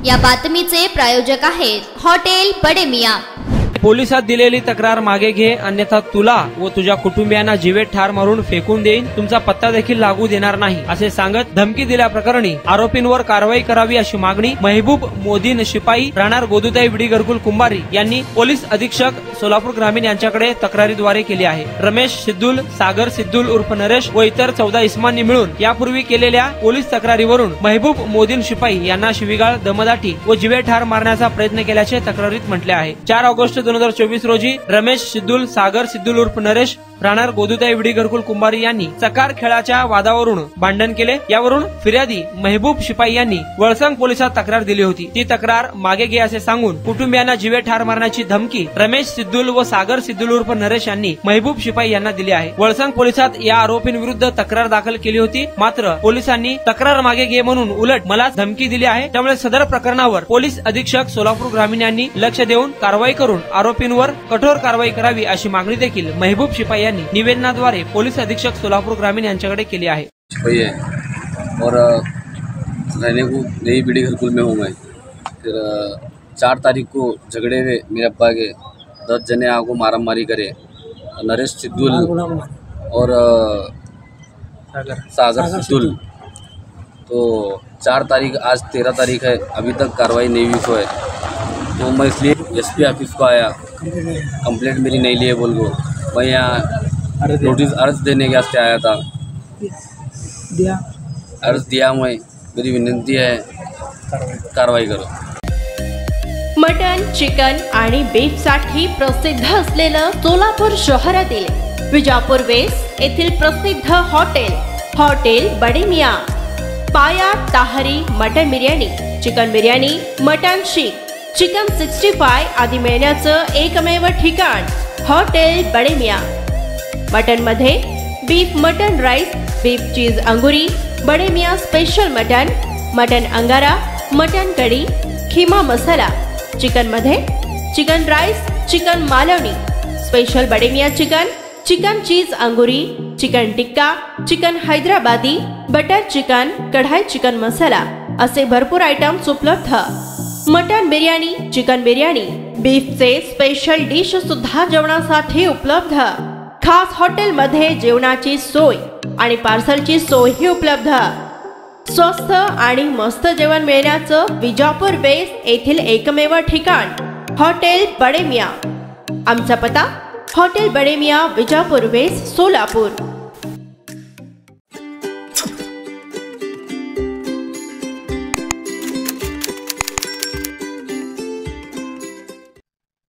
या बातमीचे प्रायोजक आहेत हॉटेल बडे मियां। पोलिसात दिलेली तक्रार मागे घे, अन्यथा तुला व तुझ्या कुटुंबियांना जीवेत ठार मारून फेकून देईन, तुमचा पत्ता देखील लागू देणार नाही असे सांगत धमकी दिल्याप्रकरणी आरोपींवर कारवाई करावी अशी मागणी महबूब मोदीन शिपाई राहणार गोदुताई विडी घरकुल कुंभारी यांनी पोलीस अधीक्षक सोलापूर ग्रामीण यांच्याकडे तक्रारीद्वारे केली आहे। रमेश सिद्धुल, सागर सिद्धुल उर्फ नरेश व इतर 14 इसमांनी मिळून यापूर्वी केलेल्या पोलीस तक्रारीवरून महबूब मोदीन शिपाई यांना शिवीगाळ, दमदाटी व जीवे ठार मारण्याचा प्रयत्न केल्याचे तक्रारीत म्हटले आहे। 4 ऑगस्ट 2024 रोजी रमेश सिद्धुल, सागर सिद्धुल उर्फ नरेश राहणार गोदुताई विडी घरकुल कुंभारी यांनी चकार खेळाच्या वादावरून भांडण केले। यावरून फिर्यादी महबूब शिपाई यांनी वळसंग पोलिसात तक्रार दिली होती। ती तक्रार मागे घे असे सांगून कुटुंबियांना जीवे ठार मारण्याची धमकी रमेश सिद्धुल व सागर सिद्धुल उर्फ नरेश यांनी महबूब शिपाई यांना दिली आहे। वळसंग पोलिसात या आरोपींविरुद्ध तक्रार दाखल केली होती, मात्र पोलिसांनी तक्रार मागे घे म्हणून उलट मला धमकी दिली आहे। त्यामुळे सदर प्रकरणावर पोलीस अधीक्षक सोलापूर ग्रामीण यांनी लक्ष देऊन कारवाई करून आरोपींवर कठोर कारवाई करावी अशी मागणी देखील महबूब शिपाई यांनी निवेदनाद्वारे पोलीस अधीक्षक सोलापूर ग्रामीण यांच्याकडे केली आहे। और रहने को नई विडी घरकुल में हूँ मैं। फिर 4 तारीख को झगड़े हुए मेरे अब्बा के 10 जने आगो मारामारी करे। नरेश सिद्धुल और सागर सिद्धुल, तो 4 तारीख, आज 13 तारीख है, अभी तक कार्रवाई नहीं हुई है। तो मैं इसलिए एसपी ऑफिस को आया, कंप्लेंट मेरी नहीं लिए बोल को मैं यहाँ नोटिस अर्ज देने के वास्ते आया था। अर्ज दिया मैं, मेरी विनंती है कारवाई करो। मटन, चिकन आणि बीफ साठी प्रसिद्ध असलेलं सोलापूर शहरातील विजापूर वेस्ट येथील प्रसिद्ध हॉटेल बडे मियां। पाया, ताहरी, mutton biryani, chicken biryani, mutton seekh, chicken 65 आदी मिळण्याचं एकमेव ठिकाण हॉटेल बडे मियां। मटन मध्ये beef mutton rice, beef cheese अंगुरी, Bade Miyan special mutton, mutton अंगारा, मटन कढी, खीमा मसाला। चिकन मध्ये chicken rice, chicken Malvani, special Bade Miyan chicken, chicken cheese अंगुरी, chicken tikka, chicken Hyderabadi, butter chicken, kadai chicken masala असे भरपूर आयटम्स उपलब्ध। मटन बिर्याणी, चिकन बिर्याणी, बीफचे स्पेशल डिश सुद्धा जेवणासाठी उपलब्ध। खास हॉटेल मध्ये जेवणाची सोय आणि पार्सलची सोयही उपलब्ध। स्वस्त आणि मस्त जेवण मिळण्याचं विजापूर वेस्ट येथील एकमेव ठिकाण हॉटेल बडे मियां। आमचा पत्ता हॉटेल बडे मियां, विजापूर वेस्ट, सोलापूर।